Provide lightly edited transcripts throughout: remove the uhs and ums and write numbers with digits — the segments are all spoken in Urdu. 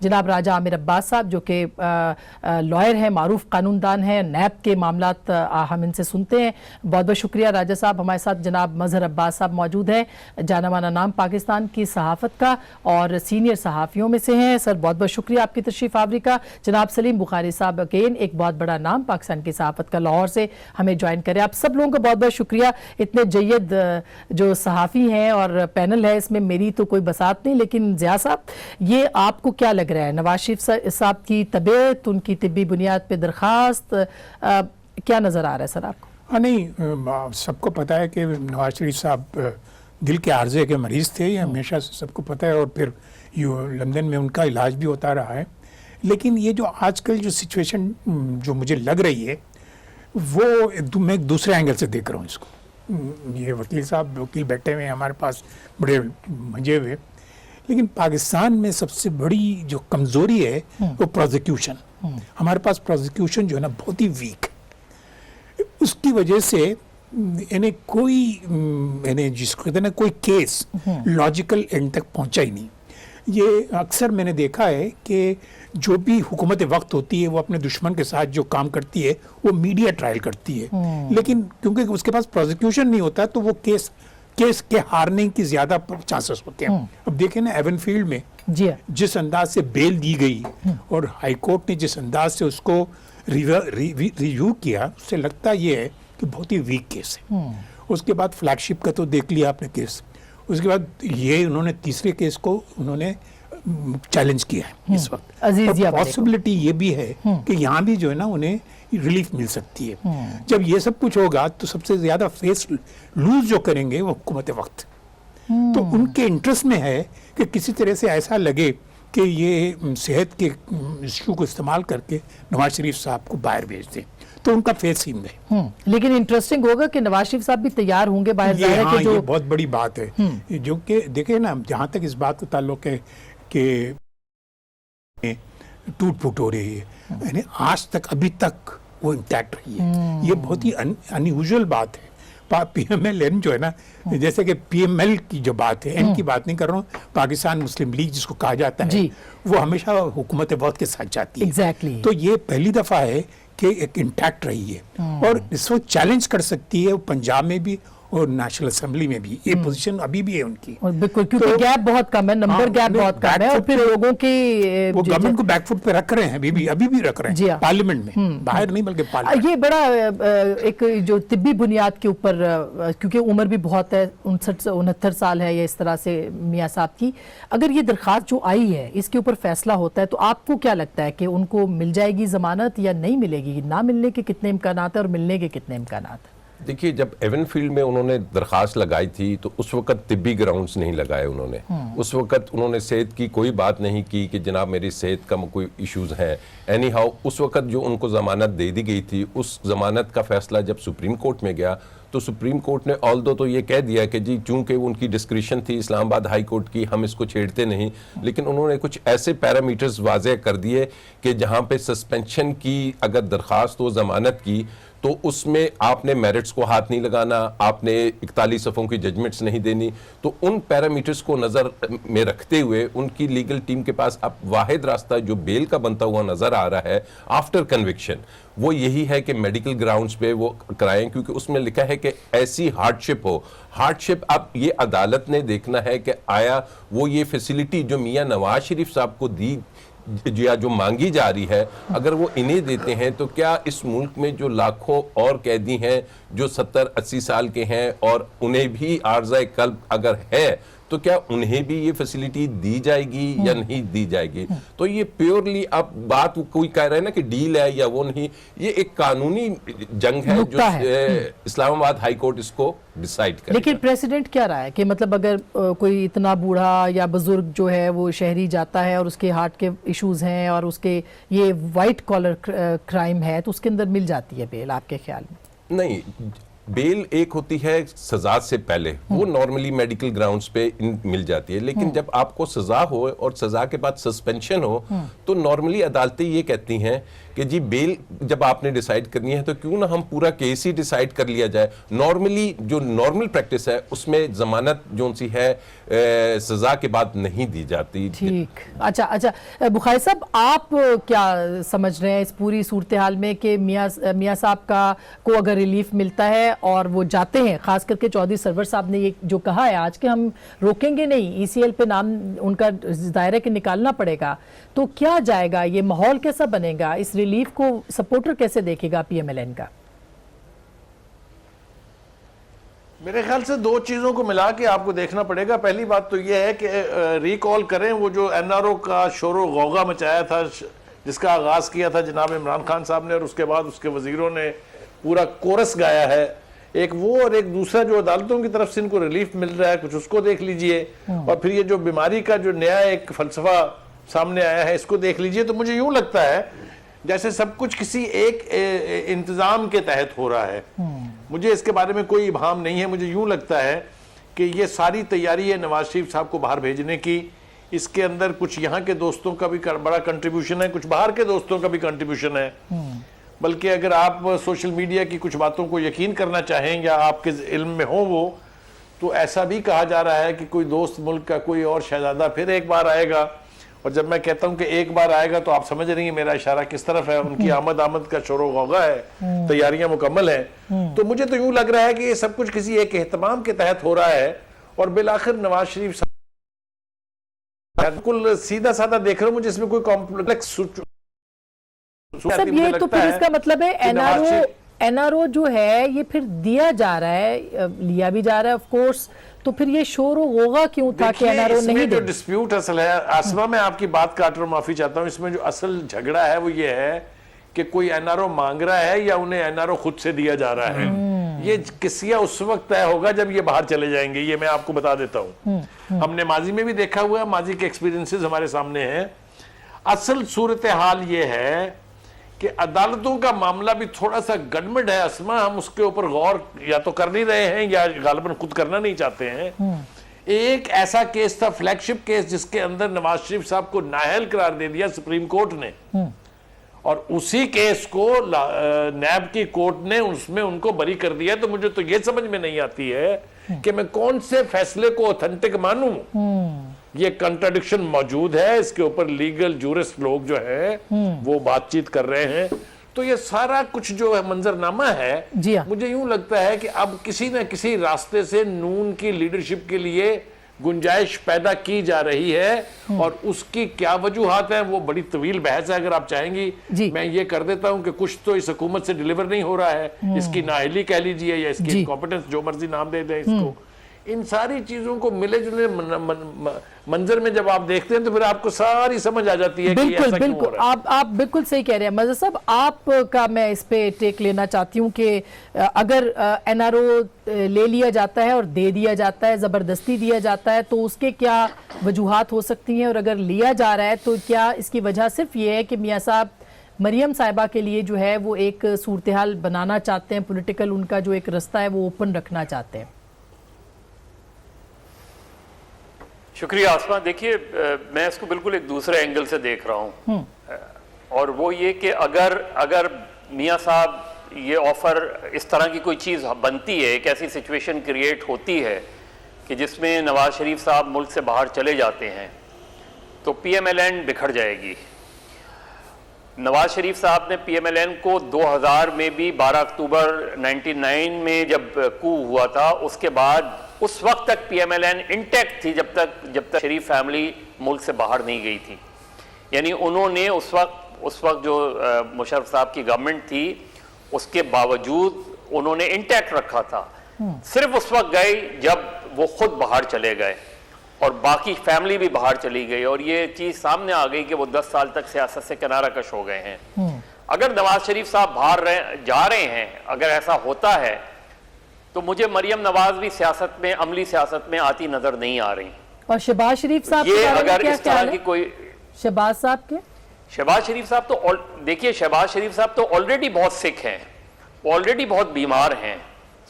جناب راجہ عامر عباس صاحب جو کہ لائر ہیں, معروف قانون دان ہیں, نیب کے معاملات ہم ان سے سنتے ہیں. بہت بہت شکریہ راجہ صاحب. ہمارے ساتھ جناب مظہر عباس صاحب موجود ہیں, جانا مانا نام پاکستان کی صحافت کا اور سینئر صحافیوں میں سے ہیں. سر بہت بہت شکریہ آپ کی تشریف آوری کا. جناب سلیم بخاری صاحب اگین ایک بہت بڑا نام پاکستان کی صحافت کا, لاہور سے ہمیں جوائن کرے. آپ سب لوگوں کا بہت بہت شکریہ. اتنے جید جو صحافی ہیں اور پینل ہے, اس میں میری تو کوئی بساط نہیں, لیکن ضیاء صاحب یہ آپ کو کیا لگ رہا ہے, نواز شریف صاحب کی طبیعت, ان کی طبی بنیاد پہ درخواست, کیا نظر آ رہا ہے سر آپ کو؟ نہیں, سب کو پتہ ہے کہ نواز شریف صاحب دل کے عارضے کے مریض تھے, یہ ہمیشہ سے سب کو پتہ ہے, اور پھر لندن میں ان کا علاج بھی ہوتا رہا ہے. لیکن یہ جو آج کل جو سچویشن جو مجھے لگ رہی ہے وہ میں ایک دوسرے اینگل سے دیکھ رہا ہوں اس کو. یہ وکیل صاحب وکیل بیٹھے ہوئے ہیں ہمارے پاس بڑے منجے ہوئے, لیکن پاکستان میں سب سے بڑی جو کمزوری ہے وہ پروزیکیوشن. ہمارے پاس پروزیکیوشن جو ہے نا بہت ہی ویک ہے. اس کی وجہ سے انہیں کوئی جس کو کہتے ہیں نا کوئی کیس لاجیکل اینڈ تک پہنچا ہی نہیں. یہ اکثر میں نے دیکھا ہے کہ جو بھی حکومت وقت ہوتی ہے وہ اپنے دشمن کے ساتھ جو کام کرتی ہے وہ میڈیا ٹرائل کرتی ہے, لیکن کیونکہ اس کے پاس پروزیکیوشن نہیں ہوتا تو وہ کیس کے ہارنے کی زیادہ چانسز ہوتے ہیں. اب دیکھیں نا ایون فیلڈ میں جس انداز سے بیل دی گئی اور ہائی کورٹ نے جس انداز سے اس کو ریویو کیا, اس سے لگتا یہ ہے کہ بہت ہی ویک کیس ہے. اس کے بعد فلیگ شپ کا تو دیکھ لیا آپ نے کیس, اس کے بعد یہ انہوں نے تیسرے کیس کو انہوں نے چیلنج کیا ہے اس وقت. پاسبلٹی یہ بھی ہے کہ یہاں بھی جو ہے نا انہیں ریلیف مل سکتی ہے. جب یہ سب کچھ ہوگا تو سب سے زیادہ فیس لوز جو کریں گے وہ حکومت وقت. تو ان کے انٹرسٹ میں ہے کہ کسی طرح سے ایسا لگے کہ یہ صحت کے ایشو کو استعمال کر کے نواز شریف صاحب کو باہر بھیج دیں, تو ان کا فیس سین گئے. لیکن انٹرسٹنگ ہوگا کہ نواز شریف صاحب بھی تیار ہوں گے باہر جانے کے. یہ بہت بڑی بات ہے, جو کہ دیکھیں نا جہاں تک اس بات کا تعلق ہے کہ ٹوٹ پھوٹ ہو رہی ہے, یعنی آج تک ابھی تک وہ انٹیکٹ رہی ہے. یہ بہت ہی انیوژل بات ہے. پی ایم ایل این جو ہے نا, جیسے کہ پی ایم ایل کی جو بات ہے, این کی بات نہیں کر رہا ہوں, پاکستان مسلم لیگ جس کو کہا جاتا ہے, وہ ہمیشہ حکومت وقت کے ساتھ جاتی ہے. تو یہ پہلی دفعہ ہے کہ ایک انٹیکٹ رہی ہے, اور اس وقت چیلنج کر سکتی ہے پنجاب میں بھی اور نیشنل اسمبلی میں بھی. یہ پوزیشن ابھی بھی ہے ان کی, بالکل, کیونکہ گیپ بہت کم ہے, نمبر گیپ بہت کم ہے, اور پھر لوگوں کی وہ گورنمنٹ کو بیک فٹ پہ رکھ رہے ہیں, ابھی بھی رکھ رہے ہیں پارلیمنٹ میں, باہر نہیں بلکہ پارلیمنٹ. یہ بڑا ایک جو طبی بنیاد کے اوپر, کیونکہ عمر بھی بہت ہے, 69 سال ہے یا اس طرح سے میاں صاحب کی, اگر یہ درخواست جو آئی ہے اس کے اوپر فیصلہ ہوتا ہے تو آپ کو کیا لگتا ہے کہ ان کو مل جائے گی ضمانت یا نہیں ملے گی؟ نہ ملنے کے کتنے امکانات ہیں اور ملنے کے کتنے امکانات ہیں؟ دیکھیے, جب ایون فیلڈ میں انہوں نے درخواست لگائی تھی تو اس وقت طبی گراؤنڈز نہیں لگائے انہوں نے. اس وقت انہوں نے صحت کی کوئی بات نہیں کی کہ جناب میری صحت کا کوئی ایشوز ہیں. اینی ہاؤ اس وقت جو ان کو ضمانت دے دی گئی تھی, اس ضمانت کا فیصلہ جب سپریم کورٹ میں گیا تو سپریم کورٹ نے آلدو تو یہ کہہ دیا کہ جی چونکہ ان کی ڈسکریشن تھی اسلام آباد ہائی کورٹ کی, ہم اس کو چھیڑتے نہیں, لیکن انہوں نے کچھ ایسے پیرامیٹرز واضح کر دیے کہ جہاں پہ سسپینشن کی اگر درخواست ہو ضمانت کی تو اس میں آپ نے میرٹس کو ہاتھ نہیں لگانا, آپ نے 41 صفحوں کی ججمنٹس نہیں دینی. تو ان پیرامیٹرز کو نظر میں رکھتے ہوئے ان کی لیگل ٹیم کے پاس اب واحد راستہ جو بیل کا بنتا ہوا نظر آ رہا ہے آفٹر کنوکشن, وہ یہی ہے کہ میڈیکل گراؤنڈز پہ وہ کرائیں, کیونکہ اس میں لکھا ہے کہ ایسی ہارڈشپ ہو. ہارڈشپ اب یہ عدالت نے دیکھنا ہے کہ آیا وہ یہ فیسلٹی جو میاں نواز شریف صاحب کو دی یا جو مانگی جا رہی ہے, اگر وہ انہیں دیتے ہیں تو کیا اس ملک میں جو لاکھوں اور قیدی ہیں جو 70-80 سال کے ہیں اور انہیں بھی عارضہ قلب اگر ہے تو کیا انہیں بھی یہ فیسلٹی دی جائے گی یا نہیں دی جائے گی؟ تو یہ پیورلی اب بات کوئی کہہ رہا ہے نا کہ ڈیل ہے یا وہ نہیں, یہ ایک قانونی جنگ ہے جو اسلام آباد ہائی کورٹ اس کو ڈیسائیڈ کرے. لیکن پریسیڈنٹ کیا رہا ہے کہ مطلب اگر کوئی اتنا بوڑھا یا بزرگ جو ہے وہ شہری جاتا ہے اور اس کے ہارٹ کے ایشوز ہیں اور اس کے یہ وائٹ کالر کرائم ہے تو اس کے اندر مل جاتی ہے بیل آپ کے خیال میں؟ نہیں, بیل ایک ہوتی ہے سزا سے پہلے، وہ نارملی میڈیکل گراؤنڈز پہ مل جاتی ہے، لیکن جب آپ کو سزا ہو اور سزا کے بعد سسپینشن ہو تو نارملی عدالتیں یہ کہتی ہیں کہ جی بیل جب آپ نے ڈیسائیڈ کرنی ہے تو کیوں نہ ہم پورا کیس ہی ڈیسائیڈ کر لیا جائے. نارملی جو نارمل پریکٹس ہے اس میں ضمانت جو سی ہے سزا کے بعد نہیں دی جاتی. ٹھیک. اچھا بخاری صاحب، آپ کیا سمجھ رہے ہیں اس پوری صورتحال میں کہ میاں صاحب کو اگر ریلیف ملتا ہے اور وہ جاتے ہیں، خاص کر کے چودھری سرور صاحب نے یہ جو کہا ہے آج کہ ہم روکیں گے نہیں، ای سی ایل پہ نام ان کا ظاہر ہے کہ نکالنا پڑے گا، تو کیا جائے گا؟ یہ ماحول کیسا بنے گا؟ اس ریلیف کو سپورٹر کیسے دیکھے گا پی ایم ایل این کا؟ میرے خیال سے دو چیزوں کو ملا کے آپ کو دیکھنا پڑے گا. پہلی بات تو یہ ہے کہ ریکال کریں وہ جو این آر او کا شور و غوغا مچایا تھا، جس کا آغاز کیا تھا جناب عمران خان صاحب نے، اور اس کے بعد اس کے وزیروں نے پورا کورس گایا ہے. ایک وہ اور ایک دوسرا جو عدالتوں کی طرف سے ان کو ریلیف مل رہا ہے، کچھ اس کو دیکھ لیجئے. اور پھر یہ جو بیماری کا جو نیا ایک فلسفہ سامنے آیا ہے، اس کو دیکھ لیجئے. تو مجھے یوں لگتا ہے جیسے سب کچھ کسی ایک انتظام کے تحت ہو رہا ہے. مجھے اس کے بارے میں کوئی ابہام نہیں ہے. مجھے یوں لگتا ہے کہ یہ ساری تیاری ہے نواز شریف صاحب کو باہر بھیجنے کی. اس کے اندر کچھ یہاں کے دوستوں کا بھی بڑا کنٹریبیوشن ہے، کچھ باہر کے دوستوں کا بھی کنٹریبیوشن ہے. بلکہ اگر آپ سوشل میڈیا کی کچھ باتوں کو یقین کرنا چاہیں یا آپ کے علم میں ہوں وہ، تو ایسا بھی کہا جا رہا ہے کہ کوئی دوست ملک کا کوئی اور شہزادہ پھر ایک بار آئے گا. اور جب میں کہتا ہوں کہ ایک بار آئے گا تو آپ سمجھ رہی ہیں میرا اشارہ کس طرف ہے. ان کی آمد کا شور و غوغا ہے، تیاریاں مکمل ہیں. تو مجھے تو یوں لگ رہا ہے کہ یہ سب کچھ کسی ایک اہتمام کے تحت ہو رہا ہے. اور بالآخر نواز شریف صاحب بالکل سیدھا سادہ دیکھ رہا ہوں، مجھے اس میں کوئی کمپلیکس سب یہ تو پھر اس کا مطلب ہے این آر او جو ہے یہ پھر دیا جا رہا ہے، لیا بھی جا رہا ہے آف کورس. تو پھر یہ شور و غوغا کیوں تھا کہ این آر او نہیں دے؟ جو ڈسپیوٹ اصل ہے آسما، میں آپ کی بات کاٹ رہا ہوں، معافی چاہتا ہوں. اس میں جو اصل جھگڑا ہے وہ یہ ہے کہ کوئی این آر او مانگ رہا ہے یا انہیں این آر او خود سے دیا جا رہا ہے. یہ قصہ اس وقت طے ہوگا جب یہ باہر چلے جائیں گے. یہ میں آپ کو بتا دیتا ہوں. ہم نے ماضی میں بھی دیکھا ہوا ہے، ماضی کے ایکسپیرینسز ہمارے سامنے ہیں. اصل صورتحال یہ ہے کہ عدالتوں کا معاملہ بھی تھوڑا سا گڑبڑ ہے اسما. ہم اس کے اوپر غور یا تو کر نہیں رہے ہیں یا غالباً خود کرنا نہیں چاہتے ہیں. ایک ایسا کیس تھا فلیگ شپ کیس جس کے اندر نواز شریف صاحب کو نااہل قرار دے دیا سپریم کورٹ نے، اور اسی کیس کو نیب کی کورٹ نے اس میں ان کو بری کر دیا. تو مجھے تو یہ سمجھ میں نہیں آتی ہے کہ میں کون سے فیصلے کو اوتھینٹک مانوں. یہ کنٹراڈکشن موجود ہے، اس کے اوپر لیگل جورسٹ لوگ جو ہیں وہ بات چیت کر رہے ہیں. تو یہ سارا کچھ جو ہے منظرنامہ ہے، مجھے یوں لگتا ہے کہ اب کسی نہ کسی راستے سے نون کی لیڈرشپ کے لیے گنجائش پیدا کی جا رہی ہے. اور اس کی کیا وجوہات ہیں وہ بڑی طویل بحث ہے. اگر آپ چاہیں گی میں یہ کر دیتا ہوں کہ کچھ تو اس حکومت سے ڈیلیور نہیں ہو رہا ہے. اس کی نااہلی کہہ لیجئے یا اس کی انکمپیٹنس، جو مرضی نام دے دیں اس کو. ان ساری چیزوں کو ملے جلے منظر میں جب آپ دیکھتے ہیں تو پھر آپ کو ساری سمجھ آ جاتی ہے کہ یہ ایسا کیوں ہو رہا ہے. آپ بالکل صحیح کہہ رہے ہیں مزہ صاحب. آپ کا میں اس پہ ٹیک لینا چاہتی ہوں کہ اگر این آر او لے لیا جاتا ہے اور دے دیا جاتا ہے، زبردستی دیا جاتا ہے، تو اس کے کیا وجوہات ہو سکتی ہیں؟ اور اگر لیا جا رہا ہے تو کیا اس کی وجہ صرف یہ ہے کہ میاں صاحب مریم صاحبہ کے لیے جو ہے وہ ایک صورتحال بنانا چاہتے ہیں، پولیٹیکل ان کا جو ایک رستہ ہے وہ اوپن رکھنا چاہتے ہیں؟ شکریہ آسما. دیکھیے میں اس کو بالکل ایک دوسرے اینگل سے دیکھ رہا ہوں، اور وہ یہ کہ اگر میاں صاحب یہ آفر اس طرح کی کوئی چیز بنتی ہے، ایک ایسی سچویشن کریٹ ہوتی ہے کہ جس میں نواز شریف صاحب ملک سے باہر چلے جاتے ہیں، تو پی ایم ایل این بکھر جائے گی. نواز شریف صاحب نے پی ایم ایل این کو 2000 میں بھی 12 اکتوبر 99 میں جب کو ہوا تھا، اس کے بعد اس وقت تک P M L N intact تھی جب تک شریف فیملی ملک سے باہر نہیں گئی تھی. یعنی انہوں نے اس وقت جو مشرف صاحب کی گورنمنٹ تھی اس کے باوجود انہوں نے انٹیکٹ رکھا تھا. صرف اس وقت گئے جب وہ خود باہر چلے گئے اور باقی فیملی بھی باہر چلی گئی، اور یہ چیز سامنے آ گئی کہ وہ 10 سال تک سیاست سے کنارہ کش ہو گئے ہیں. اگر نواز شریف صاحب باہر جا رہے ہیں، اگر ایسا ہوتا ہے تو مجھے مریم نواز بھی سیاست میں، عملی سیاست میں آتی نظر نہیں آ رہی. اور شہباز شریف صاحب یہ اگر اس طرح کی کوئی شہباز شریف صاحب تو دیکھیے شہباز شریف صاحب تو آلریڈی بہت سک ہیں، آلریڈی بہت بیمار ہیں.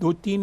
2-3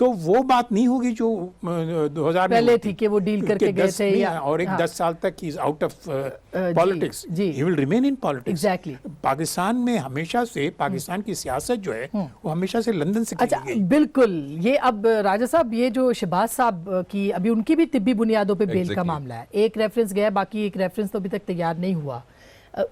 تو وہ بات نہیں ہوگی جو 2000 میں پہلے ہوئی تھی کہ وہ ڈیل کر کے گئے تھے یا اور ایک 10 سال تک ہی out of politics, he will remain in politics. Exactly. Pakistan میں ہمیشہ سے پاکستان کی سیاست جو ہے وہ ہمیشہ سے لندن سے کی اچھا گئی. بالکل. یہ اب راجہ صاحب یہ جو شہباز صاحب کی ابھی ان کی بھی طبی بنیادوں پہ بیل کا معاملہ ہے، ایک ریفرنس گیا، باقی ایک ریفرنس تو ابھی تک تیار نہیں ہوا.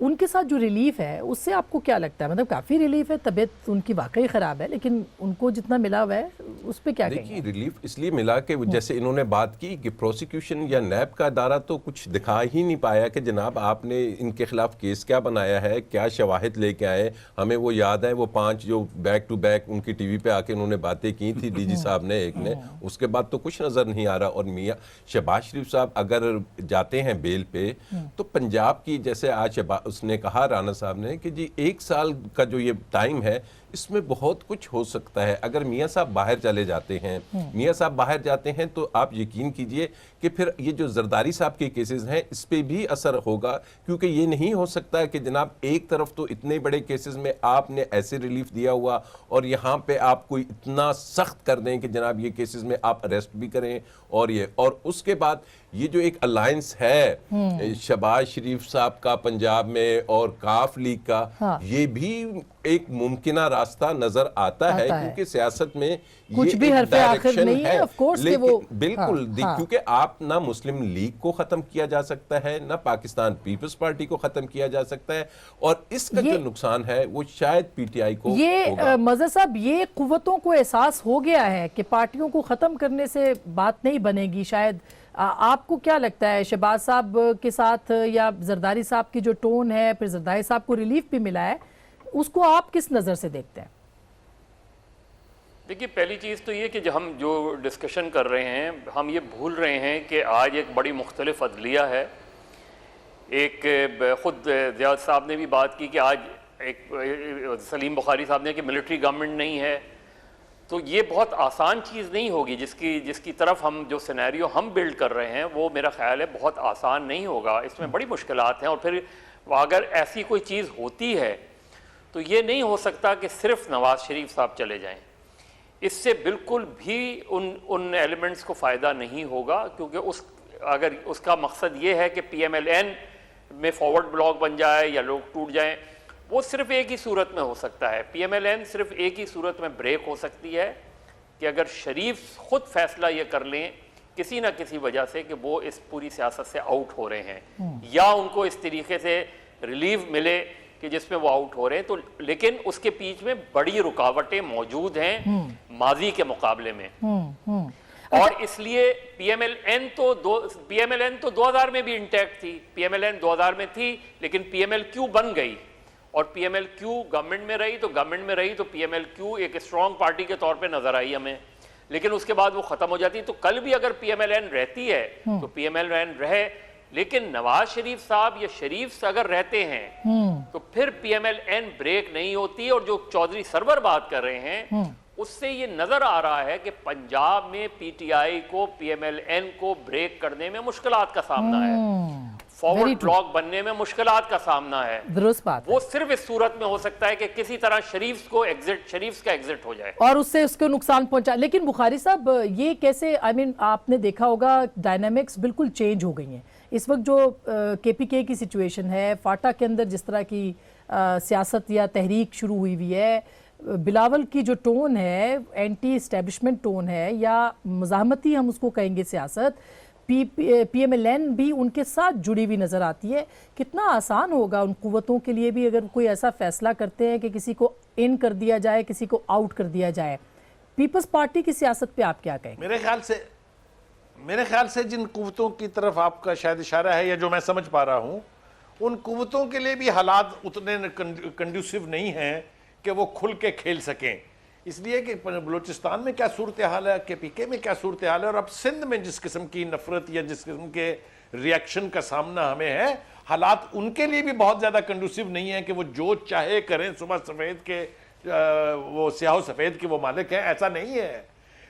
ان کے ساتھ جو ریلیف ہے اس سے آپ کو کیا لگتا ہے؟ مطلب کافی ریلیف ہے، طبیعت ان کی واقعی خراب ہے لیکن ان کو جتنا ملا ہوا ہے اس پہ کیا کہیں گے؟ دیکھیے ریلیف اس لیے ملا کہ جیسے انہوں نے بات کی کہ پروسیکیوشن یا نیب کا ادارہ تو کچھ دکھا ہی نہیں پایا کہ جناب آپ نے ان کے خلاف کیس کیا بنایا ہے، کیا شواہد لے کے آئے. ہمیں وہ یاد ہے وہ 5 جو بیک ٹو بیک ان کی ٹی وی پہ آ کے انہوں نے باتیں کی تھی ڈی جی صاحب نے ایک نے، اس کے بعد تو کچھ نظر نہیں آ رہا. اور میاں شہباز شریف صاحب اگر جاتے ہیں بیل پہ تو پنجاب کی، جیسے آج اس نے کہا رانا صاحب نے کہ جی 1 سال کا جو یہ ٹائم ہے اس میں بہت کچھ ہو سکتا ہے. اگر میاں صاحب باہر چلے جاتے ہیں، میاں صاحب باہر جاتے ہیں تو آپ یقین کیجئے کہ پھر یہ جو زرداری صاحب کے کیسز ہیں اس پہ بھی اثر ہوگا، کیونکہ یہ نہیں ہو سکتا کہ جناب ایک طرف تو اتنے بڑے کیسز میں آپ نے ایسے ریلیف دیا ہوا اور یہاں پہ آپ کو اتنا سخت کر دیں کہ جناب یہ کیسز میں آپ اریسٹ بھی کریں. اور اس کے بعد یہ جو ایک الائنس ہے شہباز شریف صاحب کا پنجاب میں اور کاف لیگ کا، یہ بھی ایک ممکنہ راستہ نظر آتا ہے کیونکہ سیاست میں کچھ بھی حرف آخر نہیں ہے آف کورس کہ وہ بالکل، کیونکہ آپ نہ مسلم لیگ کو ختم کیا جا سکتا ہے نہ پاکستان پیپلز پارٹی کو ختم کیا جا سکتا ہے، اور اس کا جو نقصان ہے وہ شاید پی ٹی آئی کو ہوگا. یہ مظہر صاحب یہ قوتوں کو احساس ہو گیا ہے کہ پارٹیوں کو ختم کرنے سے بات نہیں بنے گی شاید. آپ کو کیا لگتا ہے شہباز صاحب کے ساتھ یا زرداری صاحب کی جو ٹون ہے، پھر زرداری صاحب کو ریلیف بھی ملا ہے، اس کو آپ کس نظر سے دیکھتے ہیں؟ دیکھیے پہلی چیز تو یہ کہ ہم جو ڈسکشن کر رہے ہیں ہم یہ بھول رہے ہیں کہ آج ایک بڑی مختلف عدلیہ ہے. ایک خود زیاد صاحب نے بھی بات کی کہ آج ایک سلیم بخاری صاحب نے کہ ملٹری گورنمنٹ نہیں ہے. تو یہ بہت آسان چیز نہیں ہوگی جس کی طرف ہم جو سینیریو ہم بلڈ کر رہے ہیں وہ میرا خیال ہے بہت آسان نہیں ہوگا. اس میں بڑی مشکلات ہیں، اور پھر اگر ایسی کوئی چیز ہوتی ہے تو یہ نہیں ہو سکتا کہ صرف نواز شریف صاحب چلے جائیں. اس سے بالکل بھی ان ایلیمنٹس کو فائدہ نہیں ہوگا، کیونکہ اگر اس کا مقصد یہ ہے کہ پی ایم ایل این میں فارورڈ بلاک بن جائے یا لوگ ٹوٹ جائیں، وہ صرف ایک ہی صورت میں ہو سکتا ہے. پی ایم ایل این صرف ایک ہی صورت میں بریک ہو سکتی ہے کہ اگر شریف خود فیصلہ یہ کر لیں کسی نہ کسی وجہ سے کہ وہ اس پوری سیاست سے آؤٹ ہو رہے ہیں، یا ان کو اس طریقے سے ریلیف ملے کہ جس میں وہ آؤٹ ہو رہے ہیں. تو لیکن اس کے پیچھے میں بڑی رکاوٹیں موجود ہیں ماضی کے مقابلے میں، اور اس لیے پی ایم ایل این تو 2000 میں بھی انٹیکٹ تھی. پی ایم ایل این 2000 میں تھی لیکن پی ایم ایل کیو بن گئی، اور P M L Q government میں رہی تو پی ایم ایل کیو ایک اسٹرانگ پارٹی کے طور پہ نظر آئی ہمیں، لیکن اس کے بعد وہ ختم ہو جاتی. تو کل بھی اگر پی ایم ایل این رہتی ہے تو پی ایم ایل این رہے، لیکن نواز شریف صاحب یا شریف اگر رہتے ہیں تو پھر P M L N break نہیں ہوتی. اور جو چودھری سرور بات کر رہے ہیں اس سے یہ نظر آ رہا ہے کہ پنجاب میں پی ٹی آئی کو پی ایم ایل این کو بریک کرنے میں مشکلات کا سامنا ہے، فارورڈ بلاک بننے میں مشکلات کا سامنا ہے. درست بات. وہ صرف اس صورت میں ہو سکتا ہے کہ کسی طرح شریف کا ایگزٹ ہو جائے اور اس سے اس کو نقصان پہنچا. لیکن بخاری صاحب یہ کیسے، آپ نے دیکھا ہوگا ڈائنامکس بالکل چینج ہو گئی ہیں اس وقت. جو کے پی کے کی سچویشن ہے، فاٹا کے اندر جس طرح کی سیاست یا تحریک شروع ہوئی ہے، بلاول کی جو ٹون ہے اینٹی اسٹیبلشمنٹ ٹون ہے یا مزاحمتی ہم اس کو کہیں گے سیاست، پی ایم ایل این بھی ان کے ساتھ جڑی ہوئی نظر آتی ہے. کتنا آسان ہوگا ان قوتوں کے لیے بھی اگر کوئی ایسا فیصلہ کرتے ہیں کہ کسی کو ان کر دیا جائے، کسی کو آؤٹ کر دیا جائے. پیپلز پارٹی کی سیاست پہ آپ کیا کہیں گے؟ میرے خیال سے جن قوتوں کی طرف آپ کا شاید اشارہ ہے یا جو میں سمجھ پا رہا ہوں، ان قوتوں کے لیے بھی حالات اتنے کنڈیوسیو نہیں ہیں کہ وہ کھل کے کھیل سکیں. اس لیے کہ بلوچستان میں کیا صورتحال ہے، کے پی کے میں کیا صورتحال ہے، اور اب سندھ میں جس قسم کی نفرت یا جس قسم کے ریاکشن کا سامنا ہمیں ہے، حالات ان کے لیے بھی بہت زیادہ کنڈیوسیو نہیں ہیں کہ وہ جو چاہے کریں. صبح سفید کے وہ سیاہ و سفید کے وہ مالک ہیں، ایسا نہیں ہے.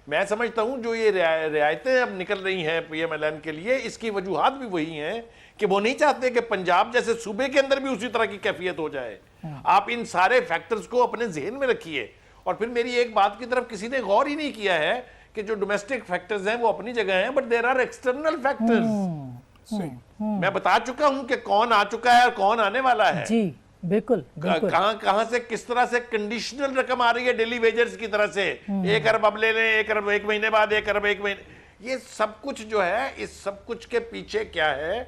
میں سمجھتا ہوں جو یہ رعایتیں اب نکل رہی ہیں پی ایم ایل این کے لیے، اس کی وجوہات بھی وہی ہیں کہ وہ نہیں چاہتے کہ پنجاب جیسے صوبے کے اندر بھی اسی طرح کی کیفیت ہو جائے. آپ ان سارے فیکٹرز کو اپنے ذہن میں رکھیے. اور پھر میری ایک بات کی طرف کسی نے غور ہی نہیں کیا ہے کہ جو ڈومیسٹک فیکٹرز ہیں وہ اپنی جگہ ہیں but there are external factors. میں بتا چکا ہوں کہ کون آ چکا ہے اور کون آنے والا ہے. جی بالکل بالکل. کہاں سے کس طرح سے کنڈیشنل رقم آ رہی ہے ڈیلی ویجرز کی طرح سے, 1 ارب اب لے لیں, 1 ارب 1 مہینے بعد, 1 ارب 1 مہینے. یہ سب کچھ جو ہے, اس سب کچھ کے پیچھے کیا ہے,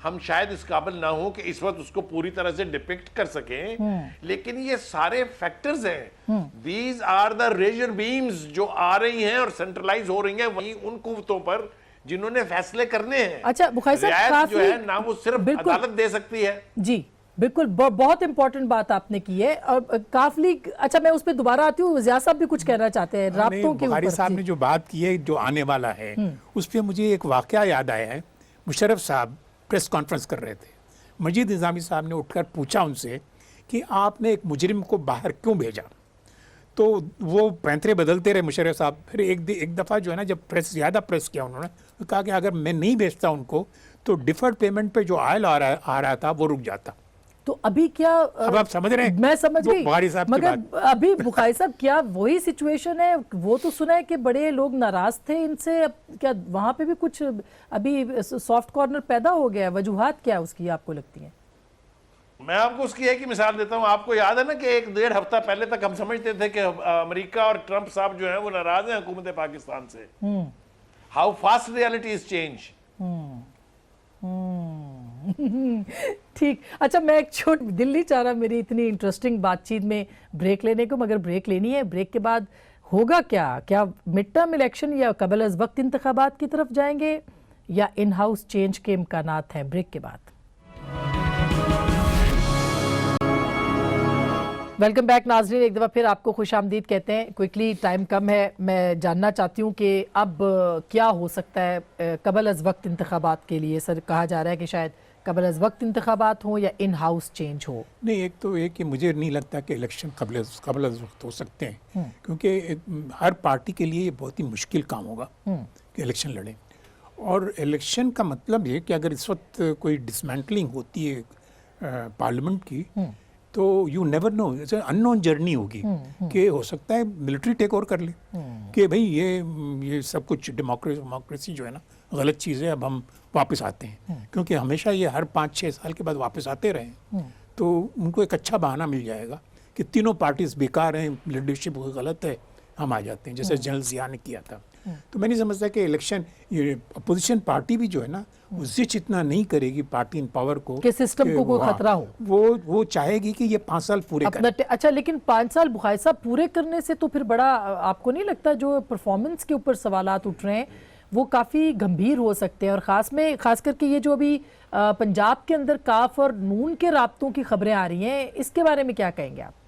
ہم شاید اس قابل نہ ہوں کہ اس وقت اس کو پوری طرح سے ڈپکٹ کر سکیں, لیکن یہ سارے فیکٹرز ہیں. These are the rager beams جو آ رہی ہیں اور سینٹرلائز ہو رہی ہیں وہیں ان قوتوں پر جنہوں نے فیصلے کرنے ہیں. اچھا بخاری صاحب, رعایت جو کافی ہے نہ وہ صرف عدالت دے سکتی ہے. جی بالکل, بہت امپورٹنٹ بات آپ نے کی ہے. اور کافی اچھا, میں اس پہ دوبارہ آتی ہوں. ضیاء صاحب بھی کچھ کہنا چاہتے ہیں رابطوں کے بخاری اوپر. صاحب نے جو بات کی ہے جو آنے والا ہے, اس پہ مجھے ایک واقعہ یاد آیا ہے. مشرف صاحب پریس کانفرنس کر رہے تھے, مجید نظامی صاحب نے اٹھ کر پوچھا ان سے کہ آپ نے ایک مجرم کو باہر کیوں بھیجا؟ تو وہ پینترے بدلتے رہے مشرف صاحب. پھر ایک دفعہ جو ہے نا, جب زیادہ پریس کیا انہوں نے, کہا کہ اگر میں نہیں بھیجتا ان کو تو ڈیفرڈ پیمنٹ پہ جو آئل آ رہا تھا وہ رک جاتا. تو ابھی کیا, اب آپ سمجھ رہے ہیں, میں سمجھ گئی, بخاری صاحب کی مگر بات. ابھی بخاری صاحب کیا وہی سچویشن ہے؟ وہ تو سنا ہے کہ بڑے لوگ ناراض تھے ان سے, کیا وہاں پہ بھی کچھ ابھی سافٹ کارنر پیدا ہو گیا ہے؟ وجوہات کیا اس کی آپ کو لگتی ہیں؟ میں آپ کو اس کی ایک ہی مثال دیتا ہوں. آپ کو یاد ہے نا کہ 1-1.5 ہفتہ پہلے تک ہم سمجھتے تھے کہ امریکہ اور ٹرمپ صاحب جو ہیں وہ ناراض ہیں حکومت پاکستان سے. How fast reality is change. ٹھیک. اچھا, میں ایک دل نہیں چاہ رہا میری اتنی انٹرسٹنگ بات چیت میں بریک لینے کو, مگر بریک لینی ہے. بریک کے بعد ہوگا کیا مڈ ٹرم الیکشن یا قبل از وقت انتخابات کی طرف جائیں گے, یا ان ہاؤس چینج کے امکانات ہیں؟ بریک کے بعد. ویلکم بیک ناظرین, ایک دفعہ پھر آپ کو خوش آمدید کہتے ہیں. کوئکلی, ٹائم کم ہے, میں جاننا چاہتی ہوں کہ اب کیا ہو سکتا ہے قبل از وقت انتخابات کے لیے. سر کہا جا رہا ہے کہ شاید قبل از وقت انتخابات ہوں یا ان ہاؤس چینج ہو. نہیں, ایک تو یہ کہ مجھے نہیں لگتا کہ الیکشن قبل از وقت ہو سکتے ہیں, کیونکہ ہر پارٹی کے لیے یہ بہت ہی مشکل کام ہوگا کہ الیکشن لڑیں. اور الیکشن کا مطلب یہ کہ اگر اس وقت کوئی ڈسمینٹلنگ ہوتی ہے پارلیمنٹ کی تو you never know, unknown journey ہوگی کہ ہو سکتا ہے ملٹری ٹیک اوور کر لے کہ بھئی یہ سب کچھ ڈیموکریسی جو ہے نا غلط چیز ہے, اب ہم واپس آتے ہیں. کیونکہ ہمیشہ یہ ہر 5-6 سال کے بعد واپس آتے رہے ہیں, تو ان کو ایک اچھا بہانہ مل جائے گا کہ تینوں پارٹیز بیکار ہیں, لیڈرشپ غلط ہے, ہم آ جاتے ہیں, جیسے جنرل ضیاء نے کیا تھا. تو میں نہیں سمجھتا کہ الیکشن, یہ اپوزیشن پارٹی بھی جو ہے نا وہ زچ اتنا نہیں کرے گی پارٹی ان پاور کو کہ سسٹم کو کوئی خطرہ ہو. وہ چاہے گی کہ یہ 5 سال پورے کریں. اچھا, لیکن 5 سال بخاری صاحب پورے کرنے سے تو پھر بڑا, آپ کو نہیں لگتا جو پرفارمنس کے اوپر سوالات اٹھ رہے ہیں وہ کافی گمبھیر ہو سکتے ہیں؟ اور خاص کر کے یہ جو ابھی پنجاب کے اندر کاف اور نون کے رابطوں کی خبریں آ رہی ہیں, اس کے بارے میں کیا کہیں گے آپ؟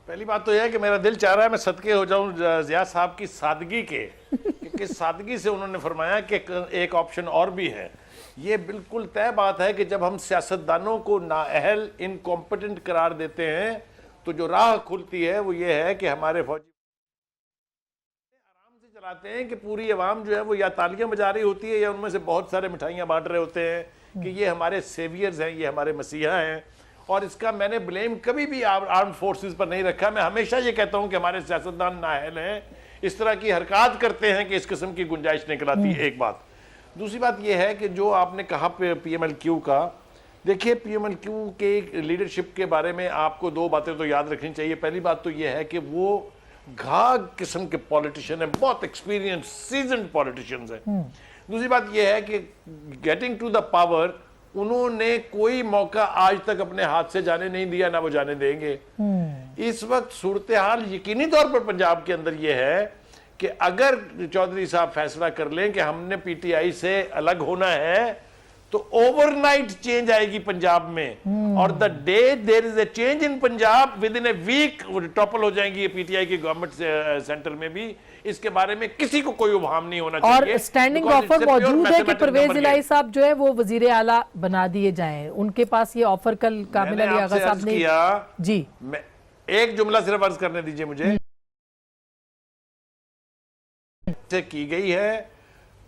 پہلی بات تو یہ ہے کہ میرا دل چاہ رہا ہے میں صدقے ہو جاؤں ضیاء صاحب کی سادگی کے, کہ کس سادگی سے انہوں نے فرمایا کہ ایک آپشن اور بھی ہے. یہ بالکل طے بات ہے کہ جب ہم سیاستدانوں کو نااہل, انکمپیٹنٹ قرار دیتے ہیں تو جو راہ کھلتی ہے وہ یہ ہے کہ ہمارے فوجی آرام سے چلاتے ہیں کہ پوری عوام جو ہے وہ یا تالیاں بجا رہی ہوتی ہے یا ان میں سے بہت سارے مٹھائیاں بانٹ رہے ہوتے ہیں کہ یہ ہمارے سیویئرز ہیں, یہ ہمارے مسیحا ہیں. اور اس کا میں نے بلیم کبھی بھی آرم فورسز پر نہیں رکھا. میں ہمیشہ یہ کہتا ہوں کہ ہمارے سیاستدان نااہل ہیں, اس طرح کی حرکات کرتے ہیں کہ اس قسم کی گنجائش نکل آتی ہے. ایک بات. دوسری بات یہ ہے کہ جو آپ نے کہا پی ایم ایل کیو کا, دیکھیے پی ایم ایل کیو کے لیڈرشپ کے بارے میں آپ کو 2 باتیں تو یاد رکھنی چاہیے. پہلی بات تو یہ ہے کہ وہ گھاگ قسم کے پولیٹیشین ہیں, بہت ایکسپیرینس سیزنڈ پولیٹیشینز ہیں. دوسری بات یہ ہے کہ گیٹنگ ٹو دا پاور انہوں نے کوئی موقع آج تک اپنے ہاتھ سے جانے نہیں دیا, نہ وہ جانے دیں گے. اس وقت صورتحال یقینی طور پر پنجاب کے اندر یہ ہے کہ اگر چودھری صاحب فیصلہ کر لیں کہ ہم نے پی ٹی آئی سے الگ ہونا ہے تو اوور نائٹ چینج آئے گی پنجاب میں, اور the day there is a change in Punjab within a week topple ہو جائیں گی پی ٹی آئی کی گورنمنٹ سینٹر میں بھی. اس کے بارے میں کسی کو کوئی ابہام نہیں ہونا چاہیے. اور سٹینڈنگ آفر موجود ہے کہ پرویز الہی صاحب جو ہے وہ وزیر اعلیٰ بنا دیے جائیں. ان کے پاس یہ آفر کل کامل علی آغا صاحب نے جی ایک جملہ صرف عرض کرنے دیجئے مجھے سے کی گئی ہے,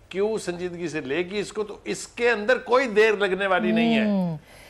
کیوں سنجیدگی سے لے گی اس کو, تو اس کے اندر کوئی دیر لگنے والی نہیں ہے.